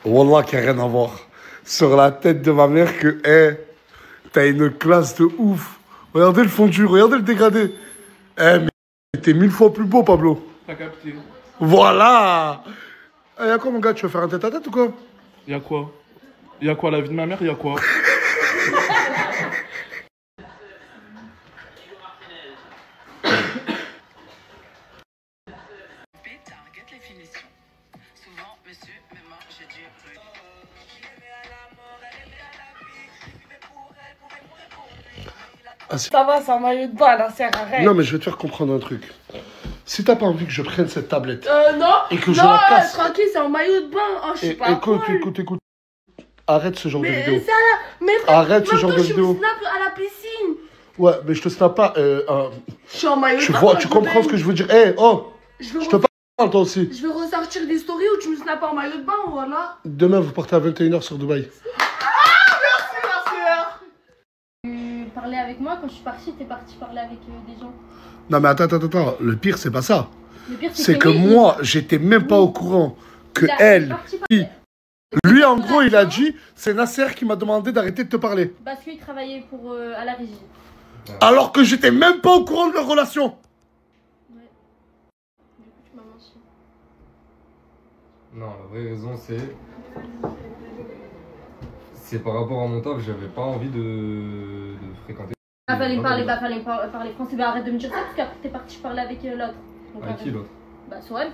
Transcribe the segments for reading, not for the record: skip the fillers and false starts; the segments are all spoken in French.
Wallah, qu'il n'y a rien à voir. Sur la tête de ma mère que, t'as une classe de ouf. Regardez le fondu, regardez le dégradé. Mais t'es 1000 fois plus beau, Pablo. T'as capté. Voilà. Y'a quoi, mon gars, tu veux faire un tête-à-tête ou quoi? Y'a quoi? Y'a quoi, la vie de ma mère, y'a quoi? Ça va, c'est un maillot de bain, là, c'est arrête. Non, mais je vais te faire comprendre un truc. Si t'as pas envie que je prenne cette tablette Non. et que je la casse... tranquille, c'est un maillot de bain. Oh, je suis pas écoute. Arrête ce genre de vidéo. Ça, mais Arrête ce genre de vidéo. Je me snap à la piscine. Ouais, mais je te snap pas. Je suis en maillot de bain. Tu comprends ce que je veux dire? Je te parle toi aussi. Je vais ressortir des stories où tu me snaps en maillot de bain, voilà. Demain, vous partez à 21h sur Dubaï. Parler avec moi, quand je suis partie, t'es parti parler avec des gens. Non mais attends. Le pire, c'est pas ça. Le pire, C'est que moi, j'étais même pas au courant que elle... Lui, en gros, il a dit, c'est Nasser qui m'a demandé d'arrêter de te parler. Parce qu'il travaillait à la régie. Alors que j'étais même pas au courant de leur relation. Ouais. Du coup, tu m'as menti. Non, la vraie raison, c'est par rapport à mon taf, j'avais pas envie de fréquenter. Fallait parler français. Bah arrête de me dire ça, parce qu'après t'es parti parler avec l'autre. Avec qui l'autre? Bah Soel.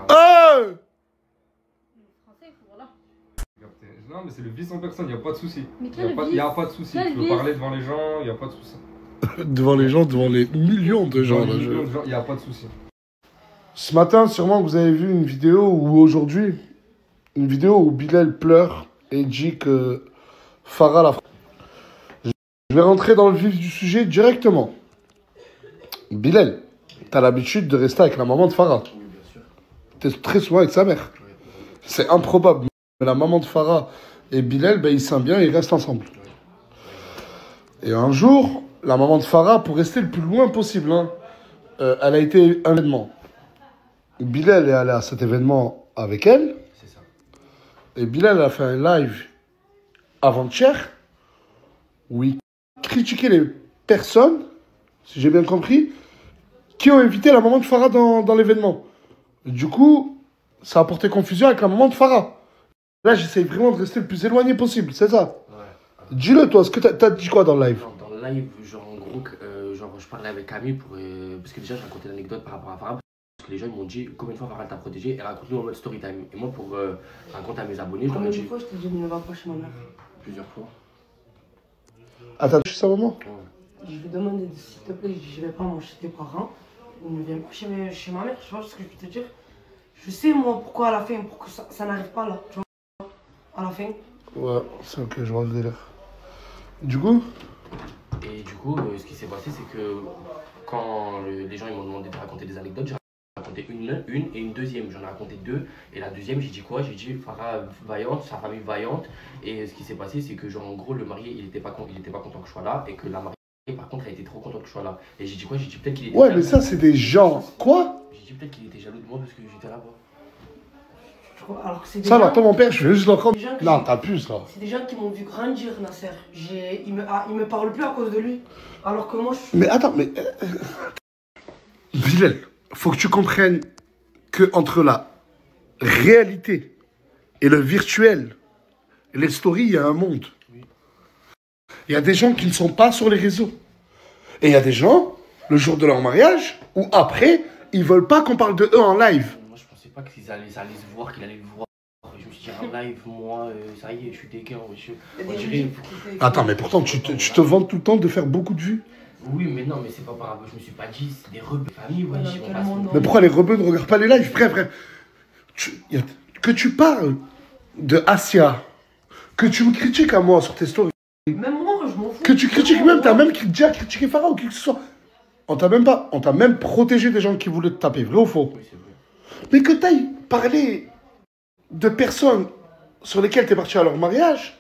Français, voilà. Non, mais c'est le vice en personne, y a pas de souci. Mais quel vice? Y a pas de souci. Tu veux parler devant les gens, y a pas de souci. Devant les gens, devant les millions de gens. Y a pas de souci. Ce matin, sûrement, vous avez vu une vidéo, ou aujourd'hui, une vidéo où Bilal pleure et dit que Farah la... Je vais rentrer dans le vif du sujet directement. Bilal, t'as l'habitude de rester avec la maman de Farah. Oui, bien sûr. T'es très souvent avec sa mère. Oui. C'est improbable. Mais la maman de Farah et Bilal, ben, ils s'aiment bien, ils restent ensemble. Oui. Et un jour, la maman de Farah, pour rester le plus loin possible, elle a été un événement. Bilal est allé à cet événement avec elle. C'est ça. Et Bilal a fait un live avant-hier où il critiquait les personnes, si j'ai bien compris, qui ont invité la maman de Farah dans l'événement. Du coup, ça a porté confusion avec la maman de Farah. Là, j'essaye vraiment de rester le plus éloigné possible, c'est ça? Ouais. Dis-le toi, est-ce que t'as dit quoi dans le live? Non, dans le live, genre en gros, je parlais avec Camille parce que déjà je racontais l'anecdote par rapport à Farah. Parce que les gens ils m'ont dit combien de fois Farah t'a protégé et raconte-nous en mode story time. Et moi pour raconter à mes abonnés, je leur ai dit. Combien de fois je t'ai dit ne va pas chez ma mère? Plusieurs fois. Attends, chez sa maman? Ouais. Je lui ai demandé s'il te plaît, je vais pas manger tes parents. Il ne vient pas chez ma mère, tu vois ce que je peux te dire? Je sais moi pourquoi à la fin, pour que ça n'arrive pas là, tu vois? À la fin. Ouais, c'est ok, je vois le délire. Du coup? Et du coup, ce qui s'est passé, c'est que quand les gens ils m'ont demandé de raconter des anecdotes, j'ai raconté une et une deuxième. J'en ai raconté deux. Et la deuxième, j'ai dit quoi? J'ai dit Farah vaillante, sa famille vaillante. Et ce qui s'est passé, c'est que genre en gros, le marié, il était pas content que je sois là. Et que la mariée, par contre, elle était trop contente que je sois là. Et j'ai dit quoi? J'ai dit peut-être qu'il était... Ouais, mais ça, c'est des gens... Quoi? J'ai dit peut-être qu'il était jaloux de moi parce que j'étais là-bas. Alors que c'est des Ça, gens... là, toi, mon père, je vais juste l'entendre. que Non, t'as plus, ça. C'est des gens qui m'ont vu grandir, Nasser. Il me parle plus à cause de lui. Alors que moi, je suis... Mais attends, mais... Bilal, faut que tu comprennes que entre la réalité et le virtuel, les stories, il y a un monde. Il y a des gens qui ne sont pas sur les réseaux. Et il y a des gens, le jour de leur mariage, ou après, ils veulent pas qu'on parle de eux en live. Moi, je pensais pas qu'ils allaient se voir, qu'il allait le voir. Je me suis dit, en live, moi, ça y est, je suis dégueu. Attends, mais pourtant, tu te vantes tout le temps de faire beaucoup de vues. Oui, mais non, mais c'est pas par rapport. Je me suis pas dit, c'est des rebeux de famille, ouais. Mais pourquoi les rebeux ne regardent pas les lives? Frère, que tu parles de Asia, que tu me critiques à moi sur tes stories. Même moi, je m'en fous. Que tu critiques même, t'as même déjà critiqué Farah ou qui que ce soit. On t'a même protégé des gens qui voulaient te taper, vrai ou faux? Oui, c'est vrai. Mais que t'ailles parler de personnes sur lesquelles t'es parti à leur mariage,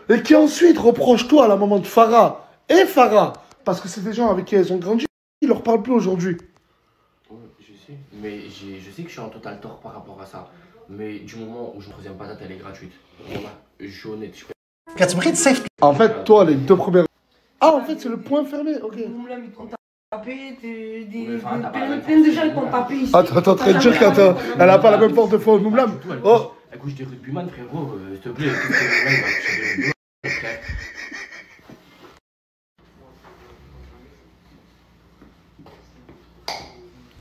et qui ensuite reprochent toi à la maman de Farah et Farah, parce que c'est des gens avec qui elles ont grandi, ils leur parlent plus aujourd'hui. Ouais, je sais. Mais je sais que je suis en total tort par rapport à ça. Mais du moment où je ne troisième patate, elle est gratuite. Voilà, je suis honnête. En fait, toi, les 2 premières. Ah, en fait, c'est le point fermé, ok. Moumlam, ils t'ont tapé, Mais enfin, t'as pas la même plein de gens ils t'ont tapé ici. Attends, t'es en train de dire qu'elle a pas la même force de foi au Moumlam. Oh, Elle couche des rugbyman, frérot, s'il te plaît. Qu'est-ce que le mec va coucher des rugbyman, frère?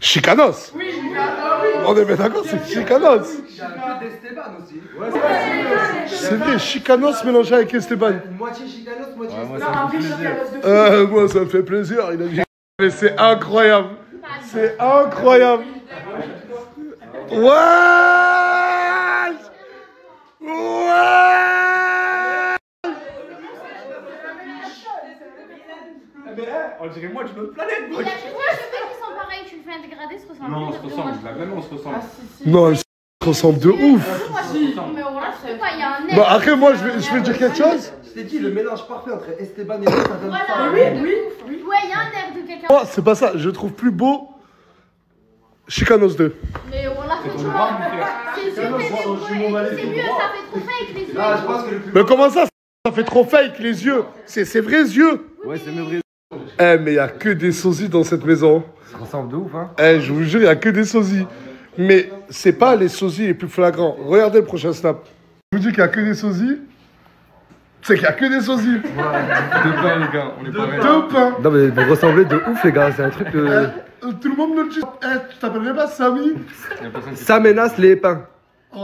Chicanos. Oui, On est bien d'accord, c'est Chicanos. Il y a un peu d'Esteban aussi. C'est vrai, Chicanos mélangé avec Esteban. Moitié Chicanos, moitié Non, Esteban. après, chacun reste de Moi, ça me fait plaisir. Il a dit. Mais c'est incroyable. C'est incroyable. Ouais. On dirait moi d'une autre planète. Mais il y a que toi, je sais qu'ils sont pareils, tu le fais un dégradé, se ressemble. Non, on se ressemble. La même, on se ressemble. Non, ils se ressemblent de ouf. Mais voilà, je sais pas, il y a un air. Bon, après, moi, je vais dire quelque chose. Je t'ai dit, le mélange parfait entre Esteban et lui, ça donne Voilà, ça. oui. Ouais, il y a un air de quelqu'un. Moi, c'est pas ça. Je trouve plus beau Chicanos 2. Mais voilà, C'est tu ton vois, bras, mon frère. c'est sûr, c'est mieux, ça fait trop fake les yeux. Ah, je pense que le plus. Mais comment ça? Ça fait trop fake, les yeux. C'est vrais yeux. Ouais, c'est mes vrais. Eh, mais il y a que des sosies dans cette maison. Ça ressemble de ouf, hein. Eh, je vous jure, il y a que des sosies. Mais c'est pas les sosies les plus flagrants. Regardez le prochain snap. Je vous dis qu'il y a que des sosies. C'est qu'il y a que des sosies. Deux pains, les gars, on est pareil. 2 pains. Non, mais vous ressemblez de ouf, les gars, c'est un truc de. Tout le monde me le dit. Eh, tu t'appellerais pas Samy? Ça menace les pains. Ouais.